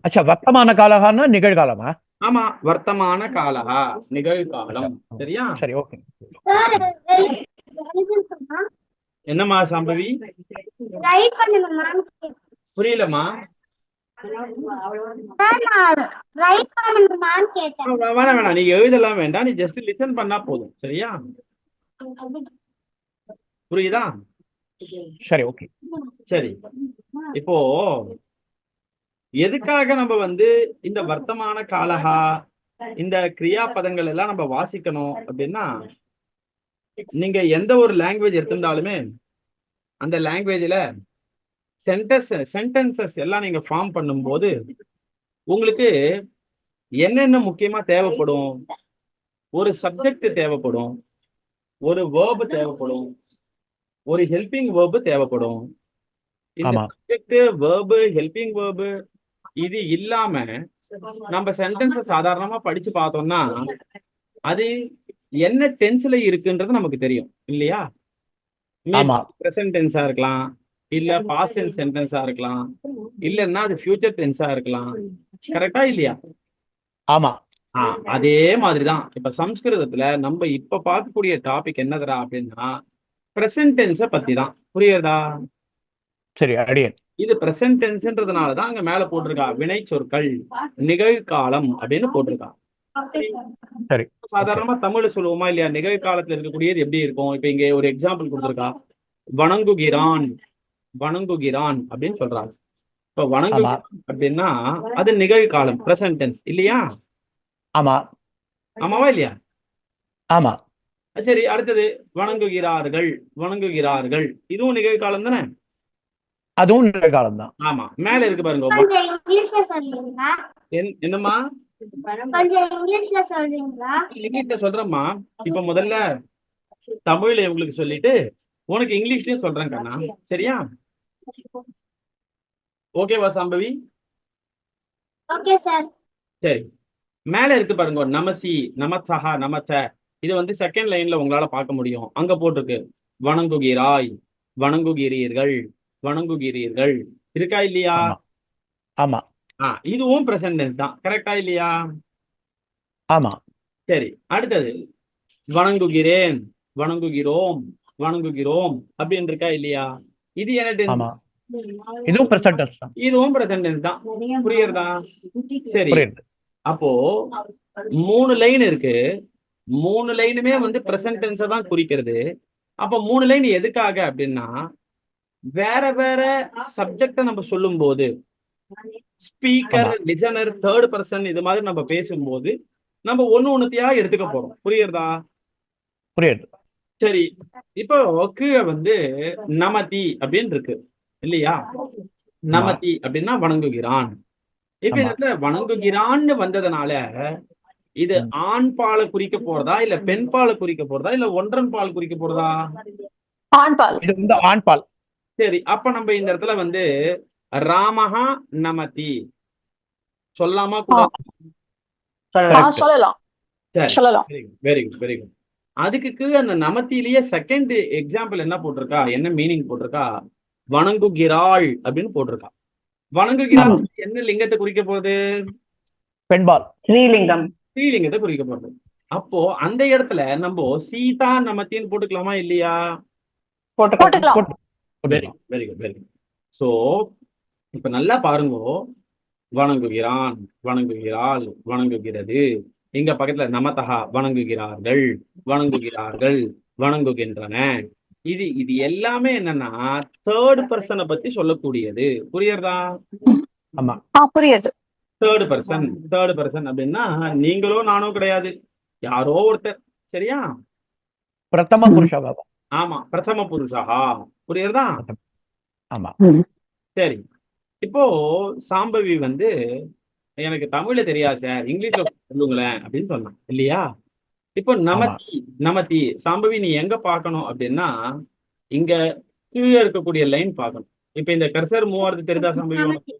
அச்சா, வர்த்தமான காலகான்னா நிகழ்காலமா? ஆமா, வர்த்தமான காலகா அச்சா, நிகழ்காலம். சரியா? சரி, ஓகே. சார் எழுதுமா என்னம்மா சாம்பவி? ரைட் பண்ணுங்கம்மா. புரியலம்மா. சார் நான் ரைட் பண்ணுங்கம்மான்னு கேட்டேன். வேணாம் வேணாம், நீ எழுதலாம் வேண்டாம், நீ ஜஸ்ட் லிசன் பண்ணா போதும். சரியா? புரியுதா? சரி, ஓகே. சரி. இப்போ எதுக்காக நம்ம வந்து இந்த வர்த்தமான காலகா இந்த கிரியா பதங்கள் எல்லாம் நம்ம வாசிக்கணும் அப்படின்னா, நீங்க எந்த ஒரு லாங்குவேஜ் எடுத்திருந்தாலுமே அந்த லாங்குவேஜ்ல சென்டென்சஸ் எல்லாம் நீங்க ஃபார்ம் பண்ணும்போது உங்களுக்கு என்னென்ன முக்கியமா தேவைப்படும்? ஒரு சப்ஜெக்ட் தேவைப்படும், ஒரு வேர்பு தேவைப்படும், ஒரு ஹெல்பிங் வேர்பு தேவைப்படும். இந்த ஆமா, சப்ஜெக்ட், வேர்பு, ஹெல்பிங் வேர்பு இது இல்லாம நம்ம சென்டென்ஸ் சாதாரணமா படிச்சு பார்த்தோம்னா அது என்ன டென்ஸ்ல இருக்குன்றது நமக்கு தெரியும் இல்லையா? ஆமா, பிரசன்ட் டென்ஸா இருக்கலாம், இல்ல பாஸ்ட் டென்ஸ் சென்டென்ஸா இருக்கலாம், இல்லன்னா அது ஃபியூச்சர் டென்ஸா இருக்கலாம். கரெக்டா இல்லையா? ஆமா. அதே மாதிரிதான் இப்ப சம்ஸ்கிருதத்துல நம்ம இப்ப பார்க்கக்கூடிய டாபிக் என்னதுடா அப்படின்னா பிரசன்ட் டென்ஸ பத்தி தான். புரியுறதா? சரி, அடியன். இது பிரசன்ட் டென்ஸ்ன்றதுனாலதான் அங்க மேல போட்டிருக்கா வினை சொற்கள் நிகழ்காலம் அப்படின்னு போட்டிருக்கா. சரி, ஓகே. சாதாரணமா தமிழ்ல சொல்லுவோமா இல்லையா? நிகழ்காலத்துல இருக்கக்கூடியது எப்படி இருக்கும்? இப்ப இங்க ஒரு எக்ஸாம்பிள் கொடுத்திருக்கா, வணங்குகிறான், வணங்குகிறான் அப்படின்னு சொல்றாங்க. இப்ப ஆமா, வணங்குகிறான் அப்படின்னா அது நிகழ்காலம், பிரசன்ட் டென்ஸ் இல்லையா? ஆமா, ஆமாவா இல்லையா? ஆமா. சரி, அடுத்தது வணங்குகிறார்கள், வணங்குகிறார்கள் இதுவும் நிகழ்காலம் தானே? அதுவும் நிகழ்காலம் தான். ஆமா, மேல இருக்கு பாருங்க. கொஞ்சம் இங்கிலீஷ்ல சொல்றீங்களா? என்னம்மா? கொஞ்சம் இங்கிலீஷ்ல சொல்றீங்களா? இங்கிலீஷ்ல சொல்றேம்மா. இப்ப முதல்ல தமிழ்ல உங்களுக்கு சொல்லிட்டு உனக்கு இங்கிலீஷ்லயும் சொல்றேன் கண்ணா. சரியா? ஓகேவா சாம்பவி? Okay sir. சரி, மேல இருக்கு பாருங்க, நமசி, நமசஹா, நமச்ச. இது வந்து செகண்ட் லைன்ல உங்களால பார்க்க முடியும். அங்க போட்டிருக்கு வணங்குகிறாய், வணங்குகிறீர்கள், வணங்குகிறீர்கள். இருக்கா இல்லையா? ஆமா, ஆமா, இதுவும் பிரசன்ட் டென்ஸ் தான். கரெக்டா இல்லையா? ஆமா. சரி, அடுத்தது வணங்குகிறேன், வணங்குகிறோம், வணங்குகிறோம் அப்படின்னு இருக்கா இல்லையா? இது என்ன டென்ஸ்? ஆமா, இதுவும் பிரசன்ட் தான். இதுவும் பிரசன்ட் டென்ஸ் தான். புரியுறதா? சரி, புரியுது. அப்போ 3 லைன் இருக்கு. 3 லைனுமே வந்து பிரசன்ட் டென்ஸை தான் குறிக்கிறது. அப்போ 3 லைன் எதுக்காக அப்படின்னா வேற வேற சப்ஜெக்ட நம்ம சொல்லும் போது ஸ்பீக்கர், ஆமா, லிசனர், தேர்ட் பர்சன் இது மாதிரி நம்ம பேசும்போது நம்ம ஒண்ணுத்தையா எடுத்துக்க போறோம். புரியுறதா? புரியுது. சரி, இப்போ கீழே வந்து நமதி அப்படின்னு இருக்கு இல்லையா? ஆமா, நமதி அப்படின்னா வணங்குகிறான். இப்ப ஆமா. இந்த இடத்துல வணங்குகிறான்னு வந்ததுனால இது ம். ஆண் பாலை குறிக்க போறதா, இல்ல பெண் பாலை குறிக்க போறதா, இல்ல ஒன்றன் பால் குறிக்க போறதா? ஆண்பால். இது வந்து ஆண்பால். சரி, அப்ப நம்ம இந்த இடத்துல வந்து ராமஹா நமதி சொல்லாமா கூட? கரெக்ட். சொல்லலாம் சரி, சொல்லலாம். Very good, very good, very good. அதுக்கு கீழே அந்த நமத்திலேயே செகண்ட் எக்ஸாம்பிள் என்ன போட்டிருக்கா, என்ன மீனிங் போட்டிருக்கா? வணங்குகிறாள் அப்படின்னு போட்டிருக்கா. வணங்குகிறாள் ஆமா, என்ன லிங்கத்தை குறிக்க போகுது? பெண்பால். ஸ்ரீலிங்கம். ஸ்ரீலிங்கத்தை குறிக்க போகுது. அப்போ அந்த இடத்துல நம்ம சீதா நமத்தின்னு போட்டுக்கலாமா இல்லையா? போட்டுக்கலாம். போட்டு வெரி போட்டுக்கலாம். Very good, very good. So இப்ப நல்லா பாருங்க, வணங்குகிறான், வணங்குகிறாள், வணங்குகிறது. இங்க பக்கத்துல நமதஹா வணங்குகிறார்கள், வணங்குகிறார்கள், வணங்குகின்றன. இது இது எல்லாமே என்னன்னா தேர்ட் பர்சனை பத்தி சொல்லக்கூடியது. புரியுறதா? ஆமா, புரியுது. தேர்ட் பர்சன், தேர்ட் பர்சன் அப்படின்னா நீங்களோ நானோ கிடையாது, யாரோ ஒருத்தர். சரியா? பிரதம புருஷபாவம். ஆமா, பிரதம புருஷா. புரியுறதா? ஆமா, சரி, இப்போ சாம்பவி வந்து எனக்கு தமிழ்ல தெரியாது சார், இங்கிலீஷ்ல சொல்லுங்களேன் அப்படின்னு சொன்னான் இல்லையா? இப்போ ஆமா. நமதி, நமதி சாம்பவி நீ எங்க பார்க்கணும் அப்படின்னா இங்க கீழே இருக்கக்கூடிய லைன் பார்க்கணும். இப்ப இந்த கர்சர் மூவ் ஆகுறது தெரியுதா சாம்பவி உனக்கு?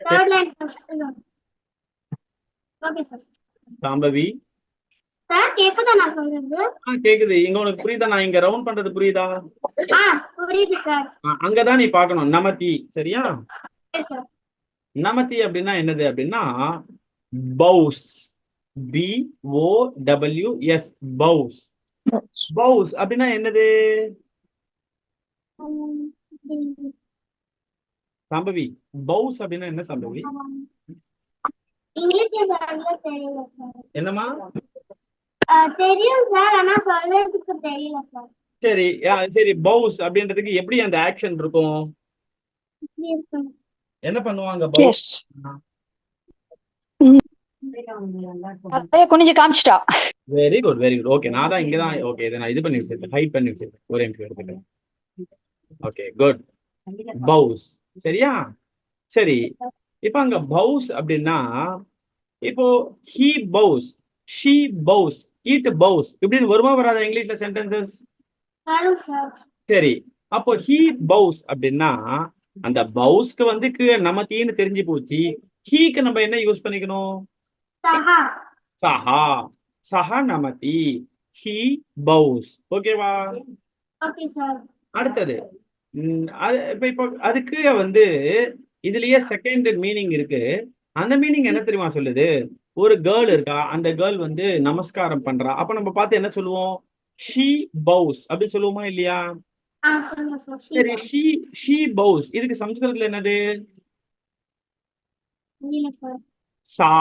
Third line. Okay sir. Shambhavi sir கேக்குதா நான் சொல்றது? கேக்குது. இங்க உனக்கு புரியுதா? நான் இங்க ரவுண்ட் பண்றது புரியுதா? புரியுது சார். அங்கதான் நீ பார்க்கணும் நமதி. சரியா? Yes, sir. நமதி அப்படின்னா என்னது அப்படின்னா பவுஸ், BOWS, பவுஸ். பவுஸ் அப்படின்னா என்னது சம்பவி? பவுஸ் அப்படின்னா என்ன சம்பவி? இங்கிலீஷ்ல சொல்ல தெரியல சார். என்னம்மா? தெரியும் சார், ஆனா சொல்றதுக்கு தெரியல சார். சரி சரி, பவுஸ் அப்படின்றதுக்கு எப்படி அந்த ஆக்ஷன் இருக்கும்? இப்படி இருக்கும். என்ன பண்ணுவாங்க பவுஸ்? குனிஞ்சு காமிச்சிட்டா. Very good, very good. Okay, நான் தான் இங்கதான். ஓகே, இதை நான் இது பண்ணி வச்சிருக்கேன், ஹைட் பண்ணி வச்சிருக்கேன். ஒரே நிமிஷம் எடுத்துக்கிறேன். Okay, good. பவுஸ். சரியா? சரி, இப்போ அங்க பவுஸ் அப்படின்னா இப்போ he bows, she bows, it bows இப்படின்னு வருமா வராதா இங்கிலீஷ்ல சென்டென்சஸ்? வரும் சார். சரி, அப்போ he bows அப்படின்னா அந்த பவுஸ்க்கு வந்து நமத்தின்னு தெரிஞ்சு போச்சு. ஹீக்கு நம்ம என்ன யூஸ் பண்ணிக்கணும்? சஹா. சஹா. சஹா நமதி, he bows. ஓகேவா? Okay sir. அடுத்தது இப்போ அதுக்கு வந்து இதுலயே செகண்ட் மீனிங் இருக்கு. அந்த மீனிங் என்ன தெரியுமா சொல்லுது? ஒரு கேர்ள் இருக்கா, அந்த கேர்ள் வந்து நமஸ்காரம் பண்றா. அப்ப நம்ம பார்த்து என்ன சொல்லுவோம்? she bows அப்படி சொல்லுவோமா இல்லையா? சொல்லுங்க சார். சரி, she bows இதுக்கு சமஸ்கிருதத்துல என்னது? இல்ல சார். சா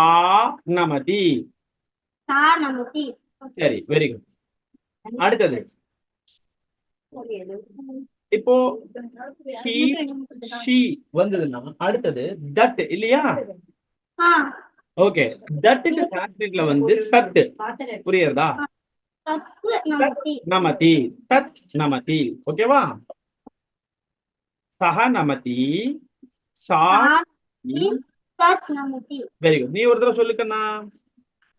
நமதி. சா நமதி. சரி, வெரி குட். அடுத்தது இப்போ he she வந்ததுன்னா அடுத்தது தட் இல்லையா? ஓகே, தட்டுக்கு சான்ஸ்கிரிட்ல வந்து தட். புரியுறதா? தத்து நமதி. நமதி, தத் நமதி. ஓகேவா? சஹ நமதி, சா. தத் நமதி. Very good. நீ ஒரு தடவை சொல்லுக்கண்ணா.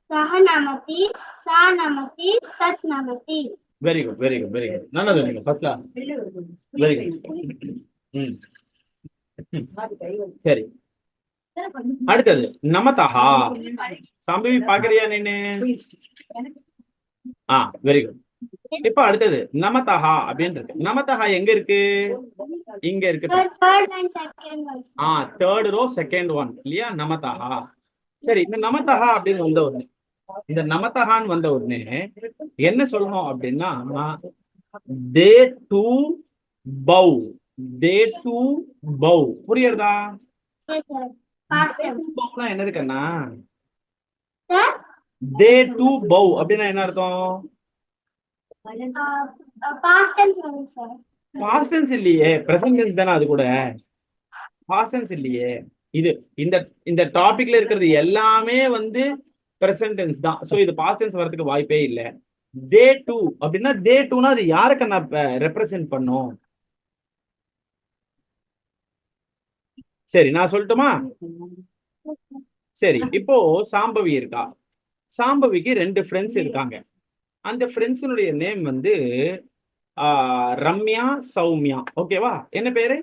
சஹ நமதி, சா நமதி, தத் நமதி. Very good, very good, very good. நல்லா சொன்னீங்க, ஃபர்ஸ்ட் கிளாஸ். Very good. சரி, அடுத்தது நமதஹா. சம்பவி பாக்குறியா நீனு? Very good. இப்ப அடுத்தது நமதஹா அப்படின்னு இருக்கு. நமதஹா எங்க இருக்கு? இங்க இருக்கு. Third and second one. Third row second one இல்லையா? நமதஹா. சரி, இந்த நமதஹா அப்படின்னு வந்த உடனே, இந்த நமதஹான்னு வந்த உடனே என்ன சொல்லணும் அப்படின்னா they to bow, they to bow. புரியுறதா? Yes, sir. Past tense. bowனா என்னது கண்ணா? Sir? they to bow அப்படின்னா என்ன அர்த்தம்? Past tense வரும் sir. பாஸ்ட் டென்ஸ் இல்லையே, பிரசன்ட் டென்ஸ் தானே அது கூட. பாஸ்ட் டென்ஸ் இல்லையே. இது இந்த இந்த டாபிக்ல இருக்கிறது எல்லாமே வந்து பிரசன்ட் டென்ஸ் தான். சோ இது பாஸ்ட் டென்ஸ் வரதுக்கு வாய்ப்பே இல்ல. they to அப்படின்னா they toனா அது யாருக்கு நான் ரெப்ரசென்ட் பண்ணும்? சரி, நான் சொல்லட்டுமா? சரி, இப்போ சாம்பவி இருக்கா. சாம்பவிக்கு 2 ஃப்ரெண்ட்ஸ் இருக்காங்க. அந்த ஃப்ரெண்ட்ஸினுடைய நேம் வந்து ரம்யா, சௌமியா. ஓகேவா? என்ன பேரு?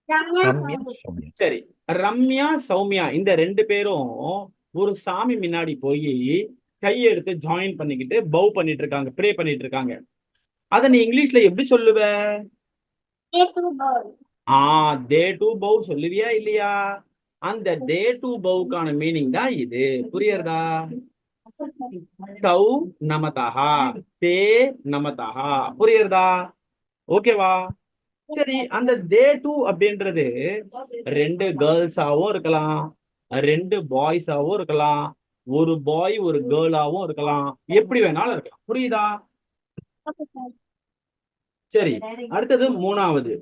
ரம்யா. ரம்யா, சௌமியா. சரி, ரம்யா, சௌமியா இந்த 2 பேரும் ஒரு சாமி முன்னாடி போய் கையெடுத்து ஜாயின் பண்ணிக்கிட்டு பவ் பண்ணிட்டு இருக்காங்க, ப்ரே பண்ணிட்டு இருக்காங்க. அத நீ இங்கிலீஷ்ல எப்படி சொல்லுவ? They to bow. they to bow சொல்லுவியா இல்லையா? அந்த they to bowக்கான மீனிங் தான் இது. புரியுறதா? தௌ நமதஹா, தே நமதஹா. புரியுறதா? ஓகேவா? சரி, அந்த they to அப்படின்றது 2 கேர்ள்ஸாவும் இருக்கலாம், 2 பாய்ஸாவும் இருக்கலாம், ஒரு பாய் ஒரு கேர்ளாவும் இருக்கலாம், எப்படி வேணாலும் இருக்கலாம். புரியுதா? Okay, sir. சரி, அடுத்தது 3வது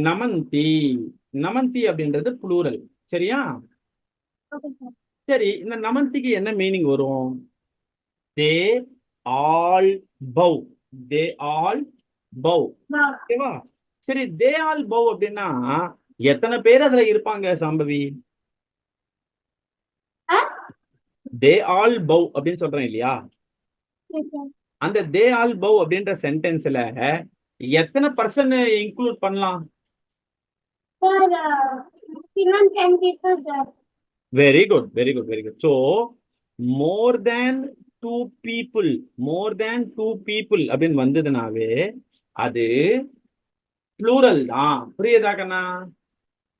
நமந்தி. நமந்தி அப்படின்றது ப்ளூரல். சரியா? Okay, sir. சரி, இந்த நமந்திக்கு என்ன மீனிங் வரும்? They all bow, they all bow. Bow. ஓகேவா? சரி, தே ஆல் பவ் அப்படின்னா எத்தனை பேர் அதுல இருப்பாங்க சாம்பவி? தே ஆல் பவ் அப்படின்னு சொல்றேன் இல்லையா? Yes, sir. அந்த தே ஆல் பவ் அப்படின்ற சென்டென்ஸ்ல எத்தனை பர்சன் இன்க்ளூட் பண்ணலாம்? Sir, maximum 10 people, sir. Very good, very good, very good. So more than 2 people, more than 2 people அப்படின்னு வந்ததுனாவே அது ப்ளூரல் தான். புரியுதா கண்ணா?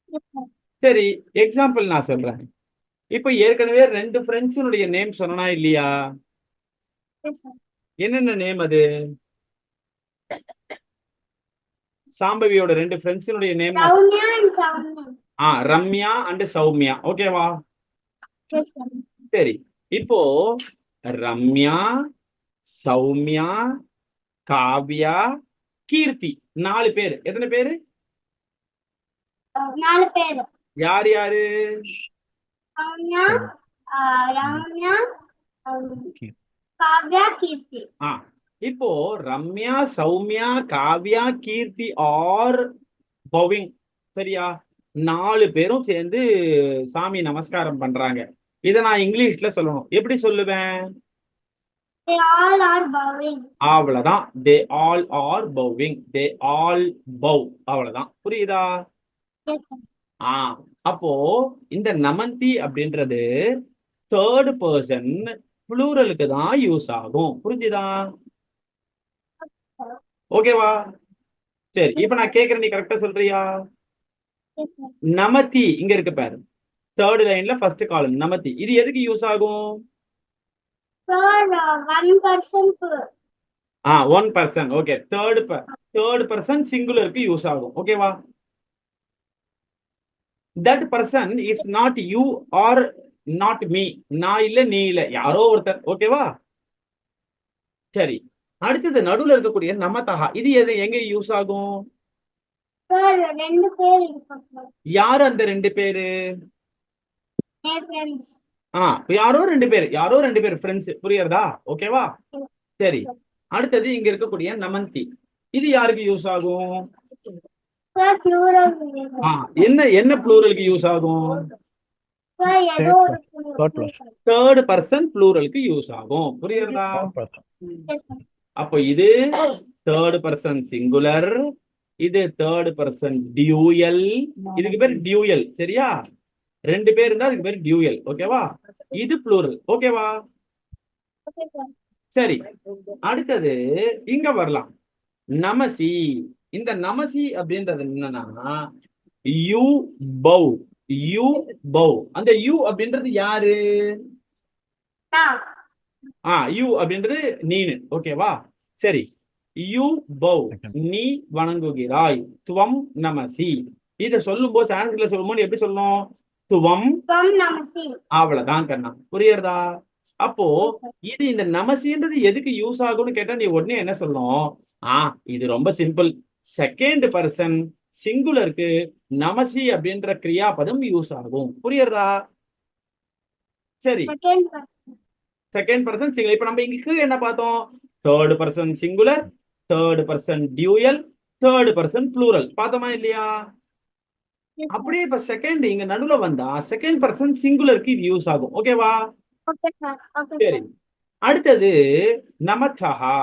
Yes, sir. சரி, எக்ஸாம்பிள் நான் சொல்றேன். இப்ப ஏற்கனவே 2 ஃப்ரெண்ட்ஸினுடைய நேம் சொன்னா இல்லையா? Yes, sir. என்னென்ன நேம் அது? சாம்பவியோட 2 ஃப்ரெண்ட்ஸினுடைய name Soumya and Soumya. Ramya and Soumya. ஓகேவா? Yes, sir. சரி, இப்போ ரம்யா, சௌமியா, காவ்யா, கீர்த்தி 4 பேர். எத்தனை பேரு? 4 பேர். யார் யாரு? Soumya, Ramya, Okay. Kavya, Kirti. இப்போ ரம்யா, சௌமியா, காவ்யா, கீர்த்தி ஆர் பவிங். சரியா? 4 பேரும் சேர்ந்து சாமி நமஸ்காரம் பண்றாங்க. இத நான் இங்கிலீஷ்ல சொல்லணும். எப்படி சொல்லுவேன்? They all are bowing. அவ்வளவுதான். they all are bowing. they all bow. அவ்வளவுதான். புரியுதா? Yes, sir. அப்போ இந்த நமந்தி அப்படின்றது தேர்ட் பர்சன் ப்ளூரலுக்கு தான் யூஸ் ஆகும். புரிஞ்சுதா? ஓகேவா? சரி, இப்ப நான் கேக்குறேன், நீ கரெக்டா சொல்றியா? Yes, sir. நமதி இங்க இருக்கு பாரு, தேர்ட் லைன்ல ஃபர்ஸ்ட் காலம் நமதி. இது எதுக்கு யூஸ் ஆகும்? Sir, one person to 1 person. Okay, third person சிங்குலருக்கு யூஸ் ஆகும். ஓகேவா? That person is not you are not me. நான் இல்ல, நீ இல்ல, யாரோ ஒருத்தர். ஓகேவா? சரி, அடுத்தது நடுவுல இருக்கக்கூடிய நமதஹா. இது எங்க யூஸ் ஆகும்? sir, 2 பேர் இருப்பாங்க sir. யாரு அந்த 2 பேரு? My friends. யாரோ 2 பேர் ஃப்ரெண்ட்ஸ். புரியுறதா? ஓகேவா? சரி, அடுத்தது இங்க இருக்கக்கூடிய நமந்தி. இது யாருக்கு யூஸ் ஆகும்? Sir, plural. என்ன ப்ளூரலுக்கு யூஸ் ஆகும்? Sir, ஏதோ ஒரு Third person. தேர்ட் பர்சன் ப்ளூரலுக்கு யூஸ் ஆகும். புரியுறதா? Third person. Yes, sir. அப்போ இது தேர்ட் பர்சன் சிங்குலர், இது தேர்ட் பர்சன் டியூயல். இதுக்கு பேர் டியூயல். சரியா? 2 பேர் இருந்தா அதுக்கு பேர் டியூயல். ஓகேவா? இது ப்ளூரல். ஓகேவா? Okay, sir. சரி, அடுத்தது இங்க வரலாம். நமசி. இந்த நமசி அப்படின்றது என்னன்னா யூ பவ். You bow. அந்த யூ அப்படின்றது யாரு? நான். யூ அப்படின்றது நீனு. ஓகேவா? சரி, யூ பவ், நீ வணங்குகிறாய். துவம் நமசி. இத சொல்லும்போது சான்ஸ்கிரிட்ல சொல்லும்போது எப்படி சொல்லணும்? துவம். From Namasi. அவ்வளவுதான் கண்ணா. புரியுறதா? அப்போ இது இந்த நமசின்றது எதுக்கு யூஸ் ஆகும்னு கேட்டா நீ உடனே என்ன சொல்லணும்? இது ரொம்ப சிம்பிள். செகண்ட் பர்சன் சிங்குலருக்கு நமசி அப்படின்ற கிரியாபதம் யூஸ் ஆகும். புரியுறதா? சரி, Second person. Second person singular. இப்ப நம்ம இங்க என்ன பார்த்தோம்? Third person singular, third person dual, third person plural. பார்த்தோமா இல்லையா? Yes, sir. அப்படியே இப்ப செகண்ட் இங்க நடுவுல வந்தா செகண்ட் பர்சன் சிங்குலருக்கு இது யூஸ் ஆகும். ஓகேவா? Okay, sir. Okay, சரி, sir. அடுத்தது நமதஹா.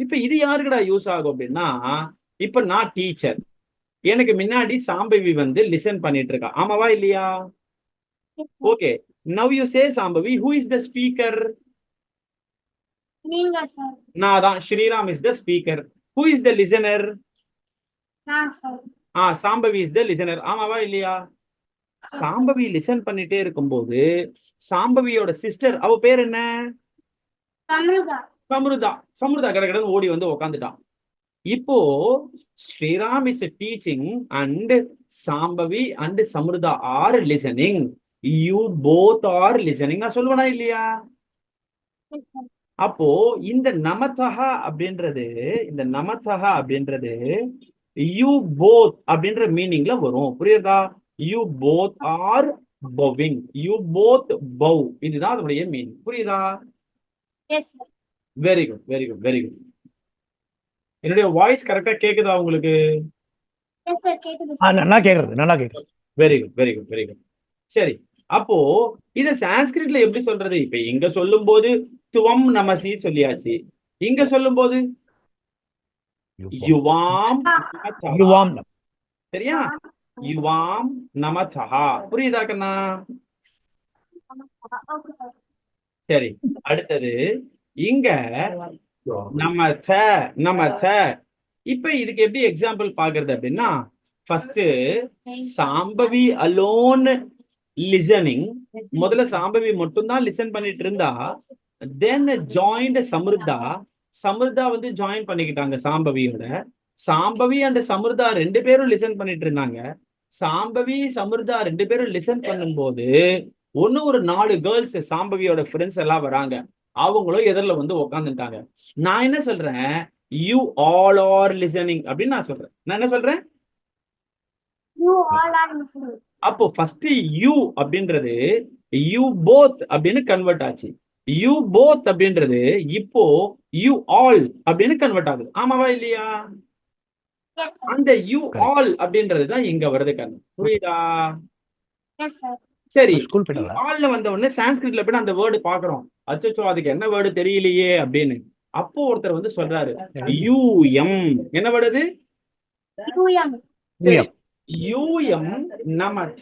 இப்ப இது யாருக்குடா யூஸ் ஆகும் அப்படின்னா, இப்ப நான் டீச்சர், எனக்கு முன்னாடி சாம்பவி வந்து லிசன் பண்ணிட்டு இருக்கா. ஆமாவா இல்லையா? Yes, sir. Okay, now you say Shambhavi, who is the speaker? நீங்க sir. நான் தான். Sriram is the speaker. Who is the listener? நான் sir. Shambhavi is the listener. ஆமாவா இல்லையா? சாம்பவி லிசன் பண்ணிட்டே இருக்கும்போது சாம்பவியோட சிஸ்டர், அவ பேர் என்ன? Samruda. சம்ருதா கடகடன்னு ஓடி வந்து உக்காந்துட்டான். இப்போ Sriram is teaching and Shambhavi and Samruddha are listening. You both are listening. நான் சொல்லுவேனா இல்லையா? Yes, sir. அப்போ இந்த நமதஹா அப்படின்றது யூ போத் அப்படின்ற மீனிங்ல வரும். புரியுதா? You both are bowing. You both bow. இதுதான் அதனுடைய மீனிங். புரியுதா? Yes, sir. Very good, very good, very good. என்னுடைய வாய்ஸ் கரெக்டா கேக்குதா உங்களுக்கு? Yes, sir. கேக்குது sir. நல்லா கேக்குறது. Very good, very good, very good. சரி, அப்போ இத சான்ஸ்கிரிட்ல எப்படி சொல்றது? இப்ப இங்க சொல்லும் போது துவம் நமசி சொல்லியாச்சு. இங்க சொல்லும் போது யுவாம் நமதஹா. யுவாம். சரியா? யுவாம் நமதஹா. புரியுதா கண்ணா? Okay, sir. சரி, அடுத்தது இங்க நமத. இப்ப இதுக்கு எப்படி எக்ஸாம்பிள் பாக்குறது அப்படின்னா, ஃபர்ஸ்ட் சாம்பவி அலோன் லிசனிங். முதல்ல சாம்பவி மட்டும்தான் லிசன் பண்ணிட்டு இருந்தா. தென் ஜாயின்ட் சமிர்தா. சமிர்தா வந்து ஜாயின் பண்ணிக்கிட்டாங்க சாம்பவியோட. சாம்பவி அண்ட் சமிர்தா 2 பேரும் லிசன் பண்ணிட்டு இருந்தாங்க. சாம்பவி சமிர்தா 2 பேரும் லிசன் பண்ணும்போது ஒரு 4 கேர்ள்ஸ் சாம்பவியோட ஃப்ரெண்ட்ஸ் எல்லாம் வராங்க. அவங்களும் எதிரில் வந்து உட்காந்துட்டாங்க. நான் என்ன சொல்றேன், யூ ஆல் ஆர் லிசனிங் அப்படின்னு நான் சொல்றேன். நான் என்ன சொல்றேன், You all are listening. அப்போ ஃபர்ஸ்ட் யூ அப்படின்றது யூ போத் அப்படின்னு கன்வெர்ட் ஆச்சு. யூ போத் அப்படின்றது இப்போ யூ ஆல் அப்படின்னு கன்வெர்ட் ஆகுது. ஆமாவா இல்லையா? Yes, sir. அந்த யூ ஆல் அப்படின்றது தான் இங்க வருது கண்ணு. புரியுதா? Yes, sir. சரி, ஸ்கூல் போயிட்டாங்களா? ஆல்ல வந்த உடனே சான்ஸ்கிரிட்ல போய் அந்த வேர்டு பாக்குறோம். அச்சோ அதுக்கு என்ன வேர்டு தெரியலையே அப்படின்னு. அப்போ ஒருத்தர் வந்து சொல்றாரு யூஎம். என்ன வேர்டு அது? UM. சரி, யூஎம் நமச்ச.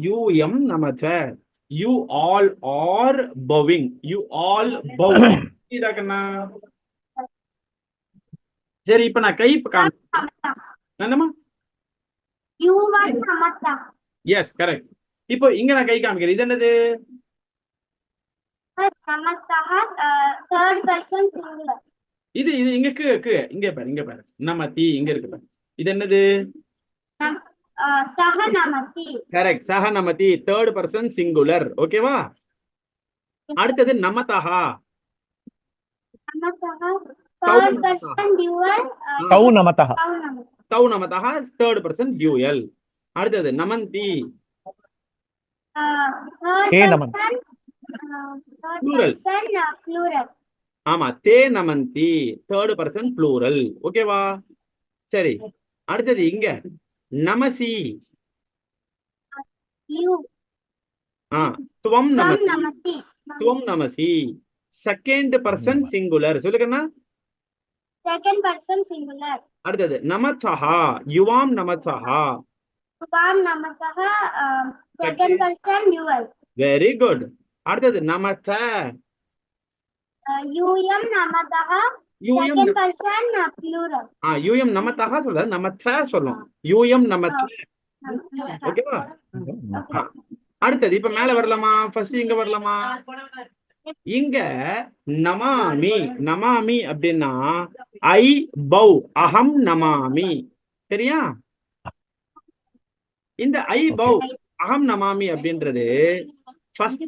யூஎம் நமச்ச. You all are bowing. You all bow. இதாக்கண்ணா. சரி, இப்ப நான் கை என்னமா? You are Namata. Yes, correct. இப்போ இங்க நான் கை காமிக்கிறேன். இது என்னது? Sir, Namataha, third person singular. இது இது இங்க இங்க பாரு, இங்க பாரு. நமதி இங்க இருக்கு பாரு. இது என்னது? Saha Namati. கரெக்ட். சஹ நமதி, தேர்ட் பர்சன் சிங்குலர். ஓகேவா? அடுத்தது நமதஹா. Namataha, third person dual. கௌ நமதஹ. Kau Namata. தௌ நமதஹா, தேர்ட் பர்சன் டியூயல். அடுத்தது நமந்தி. Third Hey, Naman. person, third Plural. person plural. ஆமா, தே நமந்தி, தேர்ட் பர்சன் ப்ளூரல். ஓகேவா? சரி, அடுத்தது இங்க நமசி. You. துவம் Tam நமசி. Namati. துவம் நமசி, செகண்ட் பர்சன் சிங்குலர். சொல்லுங்கண்ணா. Second person singular. அடுத்தது நமச்சஹா. யுவாம் நமச்சஹா. Vam Namataha, second person dual. Very good. அடுத்தது நமச்ச. UM Namataha, யூஎம். second person plural. யூஎம் நமத்தஹா சொல்ல, நமச்ச சொல்லும். யூஎம் நமச்ச. ஓகேவா? அடுத்தது இப்ப மேல வரலாமா? ஃபர்ஸ்ட் இங்க வரலாமா? இங்க நமாமி. நமாமி அப்படின்னா ஐ பௌ, அகம் நமாமி. சரியா? இந்த ஐ பௌ அகம் நமாமி அப்படின்றது ஃபர்ஸ்ட்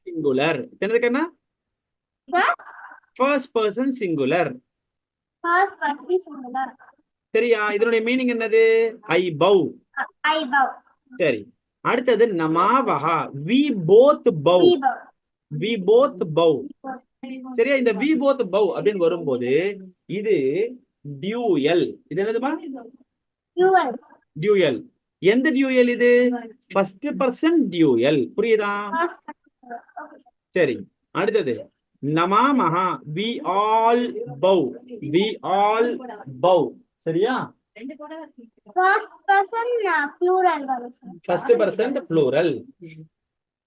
சிங்குலர். என்னதுக்கண்ணா? First person singular. First person singular. சரியா? இதனுடைய மீனிங் என்னது? ஐ பௌ. I bow. சரி, அடுத்தது நமாவஹா. We both bow. We bow. We both bow. சரியா? இந்த வி போத் பௌ அப்படின்னு வரும்போது இது டியூயல். இது என்னதுமா? Dual. டியூயல். எந்த டியூயல் இது? First person dual. புரியுதா? First person. Okay, sir. சரி, அடுத்தது நமாமஹா. We all bow. We all bow. சரியா? First person plural வரும் sir. First person plural.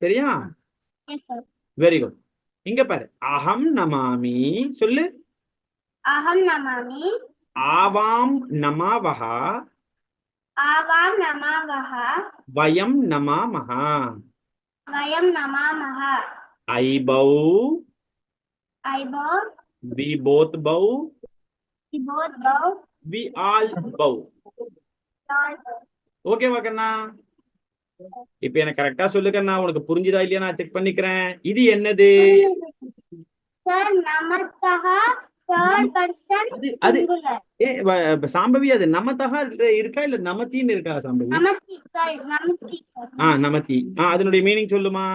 சரியா? Yes, sir. Very good. இங்க பாரு, அகம் நமாமி. சொல்லு. Aham namami. ஆவாம் நமாவஹா. Avam namavaha. வயம் நமாமஹா. Vayam namamaha. I bow. I bow. We both bow. We both bow. வி ஆல் பௌ. All bow. ஓகேவா கண்ணா? இப்ப எனக்கு கரெக்டா சொல்லு கண்ணா. உனக்கு புரிஞ்சுதா இல்லையா நான் செக் பண்ணிக்கிறேன். இது என்னது? Sir, namataha, third person அது singular. சாம்பவி அது நமத்தகா இருக்கா இல்ல நமத்தின்னு இருக்கா Shambhavi? Namati, sorry, namati, sir. நமத்தி. அதனுடைய மீனிங் சொல்லுமா?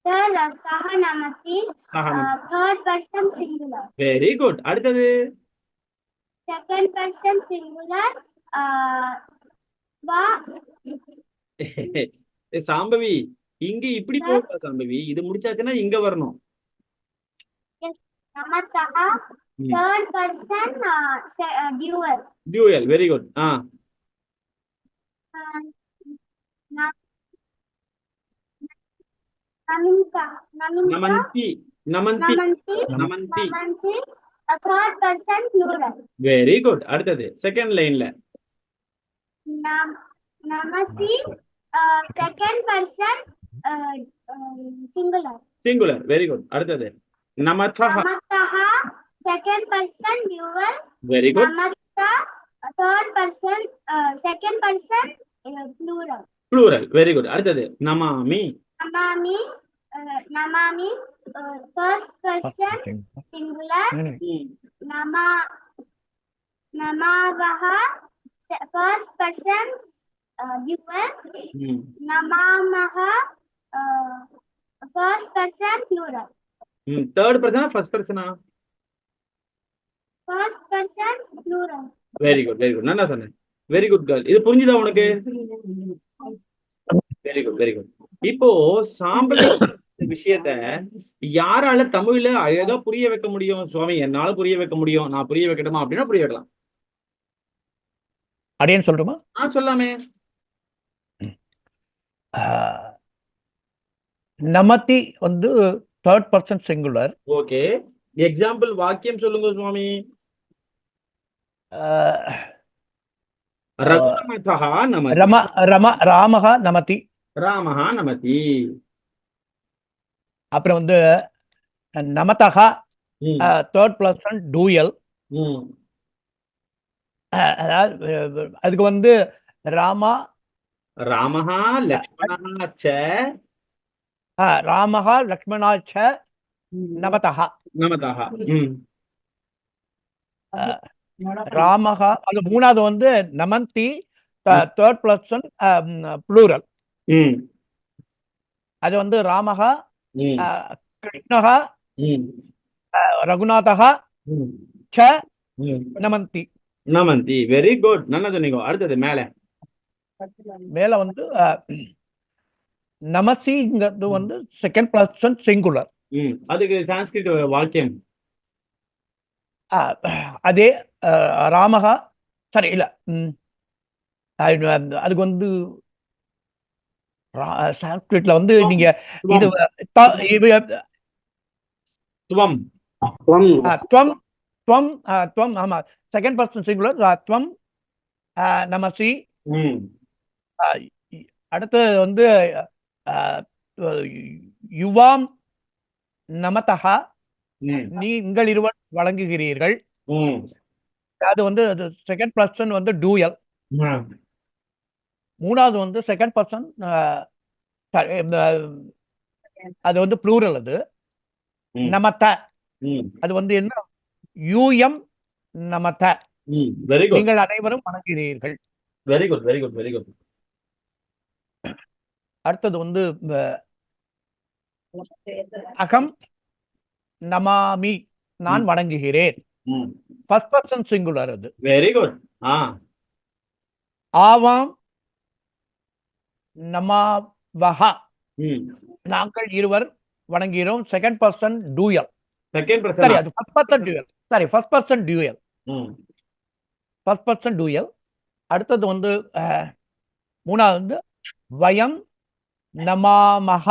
Sir, saha namati, third person singular. Very good. அடுத்தது Second person singular, va. Shambhavi இங்க இப்படி போகல சாம்பவி. இது முடிச்சாச்சுன்னா இங்க வரணும். Namataha, third person dual. Dual. Very good. Naminta, நமந்தி. நமந்தி. namanti, நமந்தி. namanti, a third person plural. Very good. அடுத்தது செகண்ட் லைன்ல Namasi, second person, singular. Singular. Very good. அடுத்தது நமதஹ. Namataha, second person, dual. Very good. Namata, third person, second person, plural. Plural. Very good. அடுத்தது நமாமி. Namami, first person, singular. Namavaha, first person, dual. Namamaha, first person, plural. Third பர்சனா first பர்சனா? First person, plural. Very good, very good. நல்லா சொன்னேன். Very good girl. இது புரிஞ்சுதா உனக்கு? Very good, very good. இப்போ சாம்பல் விஷயத்த யாரால தமிழ்ல அழகா புரிய வைக்க முடியும்? சுவாமி, என்னால புரிய வைக்க முடியும், நான் புரிய வைக்கட்டுமா அப்படின்னா புரிய வைக்கலாம். அடியேன்னு சொல்லட்டுமா? சொல்லாமே. நமதி வந்து third person singular. Okay, example வாக்கியம் சொல்லுங்க சுவாமி. ரகுநாதஹ நமதி. ராமஹ நமதி. ராமஹ நமதி. அப்புறம் வந்து நமதஹ தேர்ட் பர்சன் டூயல். அதுக்கு வந்து ராமஹ லக்ஷ்மணஹ ச. ராமஹ லக்ஷ்மணா ச நமதஹ. நமதஹ. ராமஹ அது மூணாவது வந்து நமந்தி தேர்ட் பர்சன் ப்ளூரல். அது வந்து ராமஹ கிருஷ்ணஹ ரகுநாதஹ ச நமந்தி. நமந்தி. Very good. நல்லா சொன்னீங்க. அடுத்தது மேல வந்து நமசிங்கிறது வந்து செகண்ட் பர்சன் சிங்குலர். அதுக்கு சான்ஸ்கிரிட் வாக்கியம் அதே ராமஹா. சரி, இல்ல அதுக்கு வந்து சான்ஸ்கிரிட்ல வந்து நீங்க இது துவம். ஆமா, செகண்ட் பர்சன் சிங்குலர் துவம் நமசி. அடுத்தது வந்து யுவாம் நமதஹா, நீங்கள் இருவர் வழங்குகிறீர்கள். அது வந்து செகண்ட் பர்சன் வந்து டூயல். மூணாவது வந்து செகண்ட் பர்சன் அது வந்து ப்ளூரல். அது நமத. அது வந்து என்ன? யூஎம் நமத. நீங்கள் அனைவரும் வணங்குகிறீர்கள். Very good, very good, very good. அடுத்தது வந்து அகம் நமாமி, நான் வணங்குகிறேன். First person singular. அது வெரி குட். ஆவாம் நமாவஹ, நாங்கள் இருவர் வணங்குகிறோம். Second person dual. Second person. சரி, அது ஃபர்ஸ்ட் பர்சன் டூயல். சரி, first person dual. First person dual. அடுத்தது வந்து மூணாவது வந்து வயம் நமாமஹ,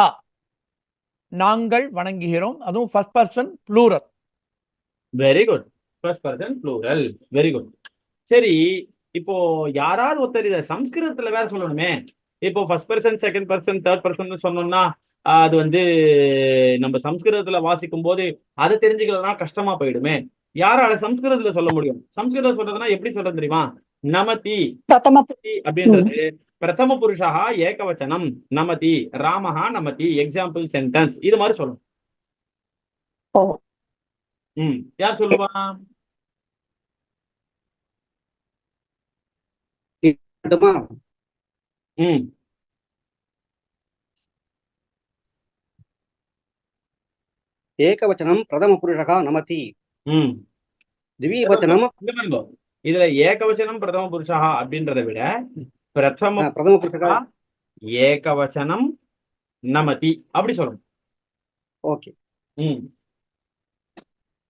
நாங்கள் வணங்குகிறோம். அதுவும் first person plural. Very good. First person plural. Very good. சரி, இப்போ யாராவது ஒருத்தர் இதை சம்ஸ்கிருதத்துல வேற சொல்லணுமே. இப்போ first person, second person, third person சொன்னோம்னா அது வந்து நம்ம சம்ஸ்கிருதத்துல வாசிக்கும் போது அதை தெரிஞ்சுக்கிறதுனா கஷ்டமா போயிடுமே. யாரால சம்ஸ்கிருதத்துல சொல்ல முடியும்? சம்ஸ்கிருதம் சொல்றதுன்னா எப்படி சொல்றது தெரியுமா? நமதி அப்படின்றது பிரதம புருஷா ஏகவச்சனம். நமதி, ராமஹா நமதி, எக்ஸாம்பிள் சென்டென்ஸ். இது மாதிரி சொல்லணும். யார் சொல்லுவா? ஏகவச்சனம் பிரதம புருஷா நமதி. திவிவச்சனம். இதுல ஏகவச்சனம் பிரதம புருஷா அப்படின்றத விட பிரதம புருஷா ஏகவச்சனம் நமதி அப்படி சொல்லணும். ஓகே.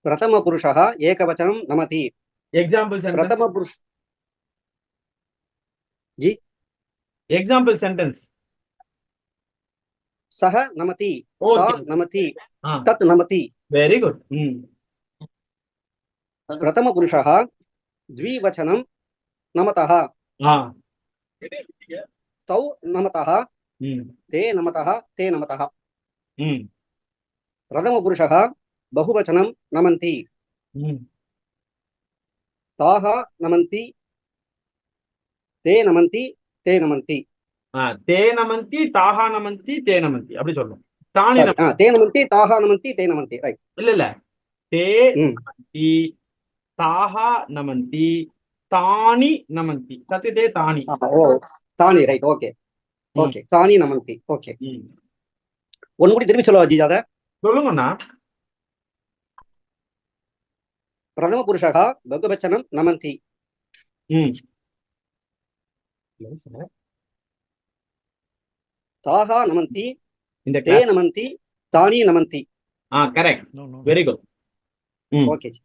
பிரதம புருஷா ஏகவச்சனம் நமதி. Example sentence. பிரதம புருஷ ஜி. Example sentence. சஹ நமதி, சா நமதி, தத் நமதி. Very good. பிரதம புருஷா த்விவச்சனம் நமதஹ. तौ नमतः ம் ते नमतः ते नमतः ம் प्रथमपुरुषः बहुवचनं नमन्ति ம் ताः नमन्ति ते नमन्ति ते नमन्ति தே நமந்தி தாஹா நமந்தி தே நமந்தி அப்படி சொல்லணும். தானி Sorry, ते नमन्ति ताः नमन्ति ते नमन्ति right இல்ல தே ம் நமந்தி தாஹா நமந்தி தானி நமந்தி சத்தியதே தானி. ओ तानि right okay okay तानि नमन्ति okay ம் ஒன்னு கூட திருப்பி சொல்லுவா ஜி அத சொல்லுங்கண்ணா. प्रथमपुरुषः बहुवचनं नमन्ति ம் ताः नमन्ति இந்த ते கிளாஸ் नमन्ति तानि नमन्ति correct, No, no. Very good. okay ஜி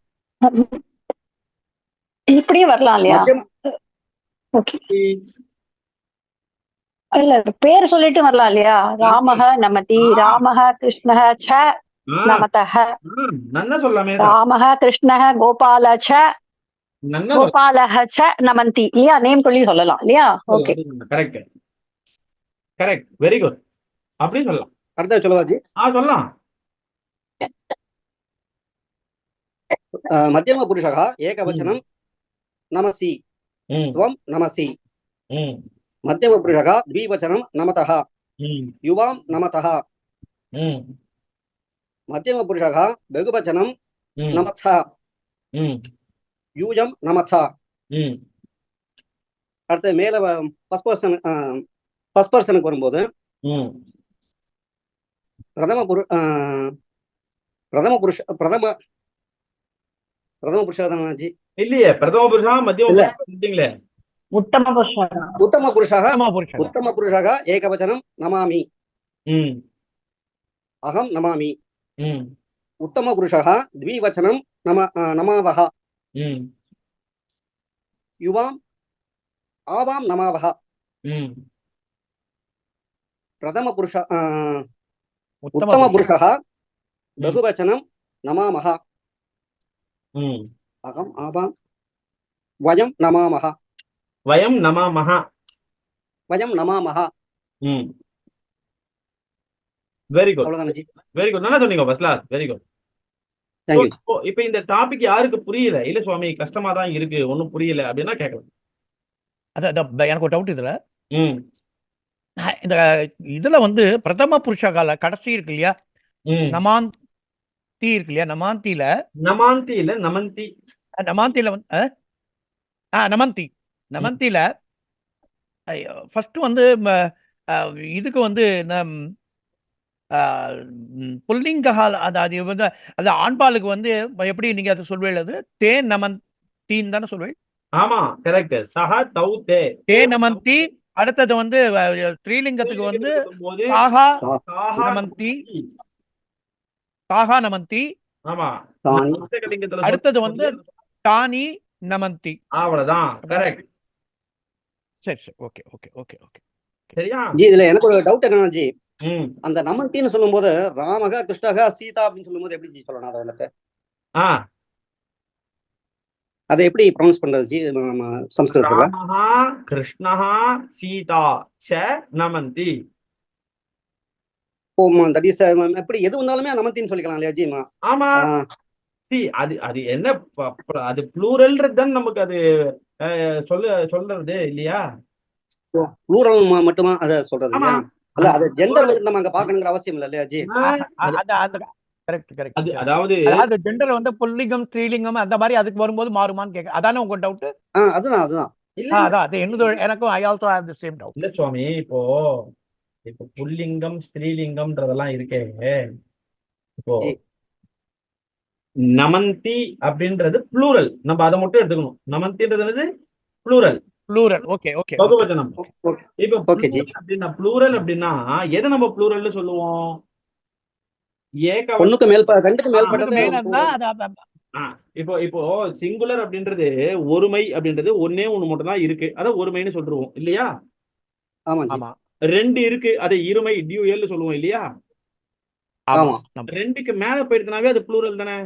இப்படியே வரலாம் இல்லையா? மத்தியம் ஓகே. இல்ல பேர் சொல்லிட்டு வரலாம் இல்லையா? ராமஹ நமதி, ராமஹ கிருஷ்ணஹ ச நமதஹ, நன்னா சொல்லாமே. ராமஹ கிருஷ்ணஹ கோபால ச நன்னா கோபாலஹ ச நமந்தி இல்லையா? நேம் சொல்லி சொல்லலாம் இல்லையா? Okay. Correct correct very good. அப்படி சொல்லலாம். அடுத்த சொல்லுவா ஜி சொல்லலாம். मध्यमपुरुषः एकवचनं नमसि ம் त्वं नमसि ம் मध्यमपुरुषः द्विवचनं नमतः ம் युवां नमतः ம் मध्यमपुरुषः बहुवचनं ம் नमथ ம் यूयं नमथ ம் அடுத்து மேல ஃபர்ஸ்ட் பர்சனுக்கு வரும்போது ம் பிரதம புருஷாதான ஜி இல்லையே பிரதம புருஷா மத்தியம இல்ல. புருஷா சொல்லிட்டீங்களே. உத்தம புருஷன். उत्तम पुरुषः एकवचनं नमामि ம் अहं नमामि ம் उत्तमपुरुषः द्विवचनं नमावः ம் युवाम् आवां नमावः ம் उत्तमपुरुषः बहुवचनं नमामः ம் अहम् आवां वयं नमामः வயம் நமாமஹ. वयं नमामः ம் வெரி குட் அவ்வளவுதானே ஜி வெரி குட். நல்லா சொன்னீங்க first class. Very good. Thank you இப்ப இந்த டாபிக் யாருக்கு புரியல, இல்ல சுவாமி கஷ்டமா தான் இருக்கு ஒன்னும் புரியல அப்படின்னா கேட்கலாம். அதான் எனக்கு ஒரு டவுட் இதுல. ம் இந்த இதுல வந்து பிரதம புருஷகால கடைசி இருக்கு இல்லையா? ம் நமாந்தி இருக்கு இல்லையா? நமாந்தியில நமாந்தி இல்ல நமந்தி. நமாந்தியில வந்து நமந்தியில ஃபர்ஸ்ட் வந்து இதுக்கு வந்து புல்லிங்ககால் அது வந்து அது ஆண்பாலுக்கு வந்து எப்படி நீங்க அதை சொல்வீங்க? அது தே நமந்தின்னு தானே சொல்வீங்க? ஆமா கரெக்ட். சஹ தௌ தே தே நமந்தி. அடுத்தது வந்து ஸ்ரீலிங்கத்துக்கு வந்து போது தாஹா தாஹா நமந்தி. தாஹா நமந்தி. ஆமா. தானி. நபும்சகலிங்கத்துல அடுத்தது வந்து தானி நமந்தி. அவ்வளவுதான் கரெக்ட். சரி சரி ஓகே ஓகே ஓகே ஓகே சரியா? ஜி இதுல எனக்கு ஒரு டவுட் என்னன்னா ஜி ம் அந்த நமந்தின்னு சொல்லும்போது ராமக கிருஷ்ணக சீதா அப்படின்னு சொல்லும்போது எப்படி ஜி சொல்லணும் அதை வந்துட்டு ஆ அதை எப்படி ப்ரொனவுன்ஸ் பண்றது ஜி சம்ஸ்கிருதத்துல ராமஹ கிருஷ்ணஹ சீதா ச நமந்தி. ஓ தட் இஸ் எப்படி எது வந்தாலுமே நமந்தின்னு சொல்லிக்கலாம் இல்லையா ஜி ஆமா அது என்ன அது ப்ளூரல்ன்றது தான் நமக்கு அது சொல்றது இல்லையா? ப்ளூரல் மட்டுமா அதை சொல்றது ஆமா. இல்லையா? அல்ல அது ஜெண்டர் வந்து நம்ம அங்க பாக்கணுங்கிற அவசியம் இல்ல இல்லையா ஜி கரெக்ட் கரெக்ட். அதாவது அதாவது ஜெண்டர் வந்து புல்லிங்கம் ஸ்ரீலிங்கம் அந்த மாதிரி அதுக்கு வரும்போது மாறுமான்னு கேட்க அதானே உங்க டவுட்? அதுதான் இல்ல அதான் அது என்னது எனக்கும் I also have the same doubt. இல்ல சுவாமி இப்போ புல்லிங்கம் ஸ்திரீலிங்கம்ன்றதெல்லாம் இருக்கே. இப்போ ஜி. நமந்தி அப்படின்றது ப்ளூரல், நம்ம அதை மட்டும் எடுத்துக்கணும். நமந்தின்றது என்னது? ப்ளூரல். ப்ளூரல். ஓகே ஓகே பகுவச்சனம். ஓகே இப்போ ஓகே ஜி. அப்படின்னா ப்ளூரல் அப்படின்னா எதை நம்ம ப்ளூரல்னு சொல்லுவோம்? ஒண்ணுக்கு ரெண்டுக்கு மேற்பட்டது மேல இருந்தா அது இப்போ சிங்குலர் அப்படின்றது ஒருமை அப்படின்றது ஒன்னே ஒண்ணு மட்டும் தான் இருக்கு, அதை ஒருமைன்னு சொல்லிருவோம் இல்லையா? ஆமா ஜி. ஆமா ரெண்டு இருக்கு, அதை இருமை டியூஎல் சொல்லுவோம் இல்லையா? ஆமா ரெண்டுக்கு மேல போயிடுதுனாவே அது ப்ளூரல் தானே?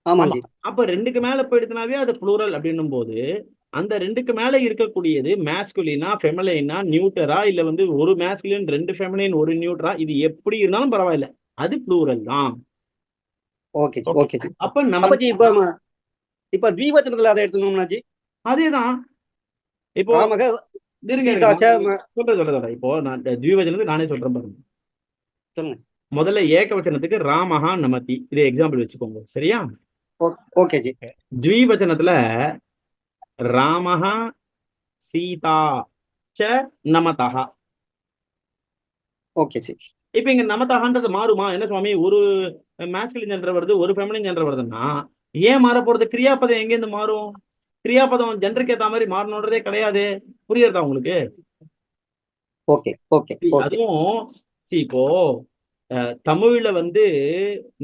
ஆமா ஜி. அப்ப ரெண்டுக்கு மேல போயிடுதுனாவே அது ப்ளூரல் அப்படின்னும் போது அந்த ரெண்டுக்கு மேல இருக்கக்கூடியது மேஸ்குலினா, ஃபெமிலைனா, நியூட்டரா, இல்ல வந்து ஒரு மேஸ்குலின் 2 ஃபெமிலைன் 1 நியூட்டரா, இது எப்படி இருந்தாலும் பரவாயில்ல, அது ப்ளூரல் தான். ஓகே ஜி, ஓகே ஜி. அப்ப நம்ம அப்ப ஜி இப்ப த்விவச்சனத்துல அதை எடுத்துக்கணும்னா ஜி, அதேதான். இப்போ ராமக இருங்க சீதா இருங்க. ச சொல்றேன். இப்போ நான் த்விவச்சனத்துக்கு நானே சொல்றேன் பாருங்க. சொல்லுங்க. முதல்ல ஏகவச்சனத்துக்கு ராமஹா நமதி, இது எக்ஸாம்பிள் வச்சுக்கோங்க, சரியா? Okay G. த்விவச்சனத்துல ராமஹா சீதா ச நமதஹ. Okay G. இப்ப இங்க நமதஹன்றது மாறுமா? என்ன சுவாமி, ஒரு மேஸ்குலின் ஜெண்டர் வருது, ஒரு ஃபெமினின் ஜெண்டர் வருதுன்னா ஏன் மாற போறது? கிரியாபதம் எங்க இருந்து மாறும்? கிரியாபதம் ஜெண்டருக்கு ஏத்த மாதிரி மாறணுன்றதே கிடையாது. புரியுறதா உங்களுக்கு? Okay okay okay. அதுவும் இப்போ தமிழ்ல வந்து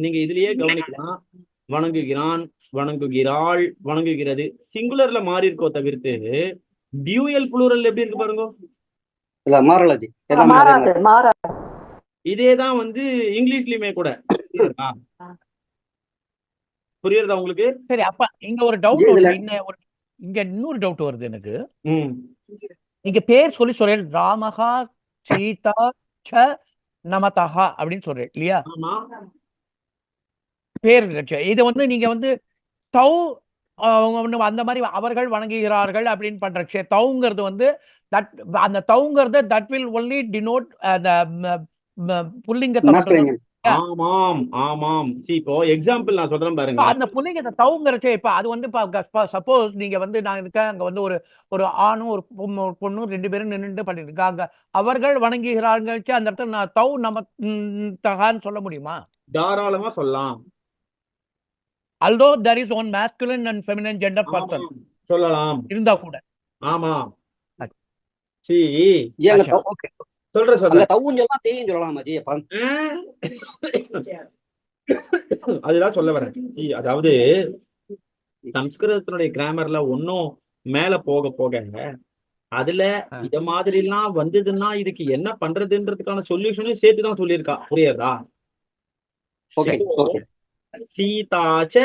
நீங்க இதுலயே கவனிக்கலாம். வணங்குகிறான், வணங்குகிறாள், வணங்குகிறது சிங்குலர்ல மாறி இருக்கோ தவிர்த்து டியூயல் ப்ளூரல் எப்படி இருக்கு பாருங்க. இல்ல மாறல ஜி, எல்லாமே அதே மாறாது மாதிரி. மாறாது. இதேதான் வந்து இங்கிலீஷ்லயுமே கூட. புரியுறதா? புரியுறதா உங்களுக்கு? சரி, அப்ப இங்க ஒரு டவுட் ஜி, இதுல வருது. இங்க இன்னொரு டவுட் வருது எனக்கு. ம் நீங்க பேர் சொல்றேன், ராமஹா சீதா ச நமதஹா அப்படின்னு சொல்றேன் இல்லையா? ஆமா. பேர் இருக்கு. இது வந்து நீங்க வந்து தௌ அந்த மாதிரி அவர்கள் வணங்குகிறார்கள் அப்படின்னு பண்ற தௌங்கிறது வந்து அந்த தௌங்கிறது தட் வில் ஒன்லி டினோட் அந்த புல்லிங்கத்தை மட்டும் masculine. ஆமாம் ஆமாம். இப்போ எக்ஸாம்பிள் நான் சொல்றேன் பாருங்க. அந்த புல்லிங்கத்தை தௌங்கிறச்சே இப்ப அது வந்து சப்போஸ் நீங்க வந்து நான் இருக்கேன் அங்க வந்து ஒரு ஆணும் ஒரு பொண்ணும் 2 பேரும் நின்றுட்டு பண்ணிட்டு இருக்காங்க, அவர்கள் வணங்குகிறார்கள், அந்த இடத்துல நான் தௌ நம்ம தகான்னு சொல்ல முடியுமா? தாராளமா சொல்லலாம். although there is one masculine and feminine gender person ஆமாம், சொல்லலாம். இருந்தா கூட. ஆமா. அது. சி ஜி, அங்க தௌ- ஓகே. அங்க சொல்றேன். தவுன்னு சொல்லலாம், தேயும் சொல்லலாமா ஜி? அப்ப அதுதான் சொல்ல வரேன். அதாவது சம்ஸ்கிருதத்தினுடைய கிராமர்ல ஒன்னும் மேல போக போக அதுல இத மாதிரி எல்லாம் வந்ததுன்னா இதுக்கு என்ன பண்றதுன்றதுக்கான சொல்யூஷனும் சேர்த்துதான் சொல்லியிருக்கா. புரியுதா? Okay okay. சீதாச்ச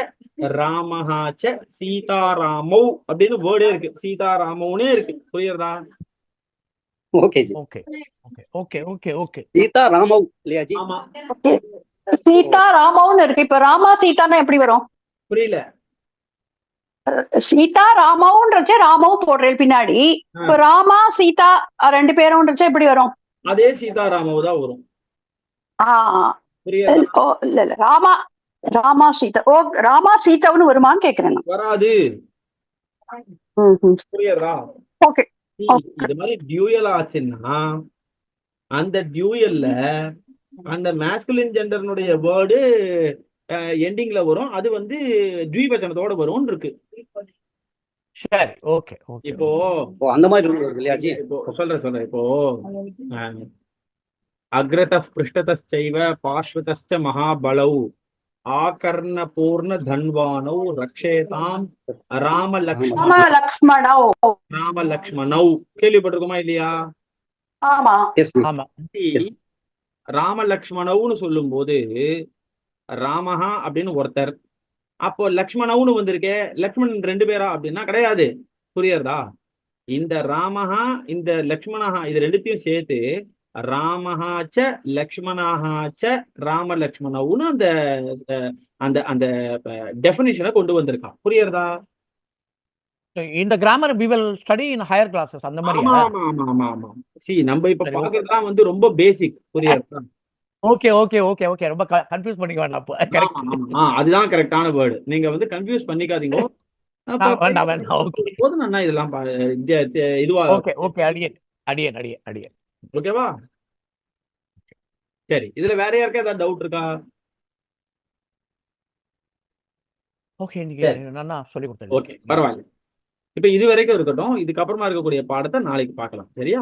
ராமஹாச்ச சீதாராமௌ அப்படின்னு வேர்டே இருக்கு, சீதாராமவுனே இருக்கு. புரியுறதா? ஓகே ஜி. Okay okay okay okay okay. Sita ராமவ் இல்லையா ஜி? ஆமா. Okay. சீதா ராமாவும் இருக்கு. இப்ப ராமா சீதான்னா எப்படி வரும்? புரியல. சீதா ராமாவும்ன்றச்சே ராமாவும் போடுறேன் பின்னாடி. இப்ப ராமா சீதா 2 பேரும்ன்றச்சே எப்படி வரும்? அதே சீதாராமவு தான் வரும். புரியுதா? ஓ இல்ல ராமா சீதா. ஓ ராமா சீதாவுன்னு வருமான்னு கேக்குறேன் நான். வராது. புரியுறதா? ஓகே. இது மாதிரி டியூயல் ஆச்சுன்னா அந்த டியூயல்ல அந்த மேஸ்குலின் ஜெண்டர்னுடைய வேர்டு எண்டிங்ல வரும், அது வந்து த்விவச்சனத்தோட வரும் இருக்கு. சரி, ஓகே ஓகே. இப்போ அந்த மாதிரி வருது இல்லையா ஜி? இப்போ சொல்றேன். இப்போ அக்ரத பிருஷ்டதச்சைவ பார்ஷ்வதச்ச மகாபலௌ ஆகர்ண பூர்ண தன்வானௌ ரக்ஷேதாம் ராம லக்ஷ்மணௌ கேள்விப்பட்டிருக்கோமா இல்லையா? ஆமா. ஆமா. ராம லக்ஷ்மணவுன்னு சொல்லும் போது ராமஹா அப்படின்னு ஒருத்தர், அப்போ லக்ஷ்மணவுன்னு வந்திருக்கே, லக்ஷ்மணன் 2 பேரா அப்படின்னா கிடையாது. புரியுறதா? இந்த ராமஹா இந்த லக்ஷ்மணஹா இது ரெண்டுத்தையும் சேர்த்து ராமஹாச்ச லக்ஷ்மணாச்ச ராம லக்ஷ்மணவுன்னு அந்த அந்த அந்த டெஃபினிஷனை கொண்டு வந்திருக்கான். புரியுறதா? இந்த grammar we will study in higher classes அந்த மாதிரி. ஆமா. சி நம்ம இப்ப பாக்குறதுலாம் வந்து ரொம்ப பேசிக். புரியுறதா? Okay okay okay okay. ரொம்ப கன்ஃபியூஸ் பண்ணிக்க வேண்டாம். கரெக்ட். அதுதான் கரெக்டான வேர்டு. நீங்க வந்து கன்ஃபியூஸ் பண்ணிக்காதீங்க. வேண்டாம். ஓகே. போதும் அண்ணா, இதெல்லாம் இதுவா. Okay okay. அடியேன். ஓகேவா? சரி, இதுல வேற யாருக்கா ஏதாவது டவுட் இருக்கா? ஓகே, நீங்க நல்லா சொல்லி கொடுத்தீங்க. ஓகே, பரவாயில்ல. இப்ப இது வரைக்கும் இருக்கட்டும். இதுக்கப்புறமா இருக்கக்கூடிய பாடத்தை நாளைக்கு பார்க்கலாம். சரியா?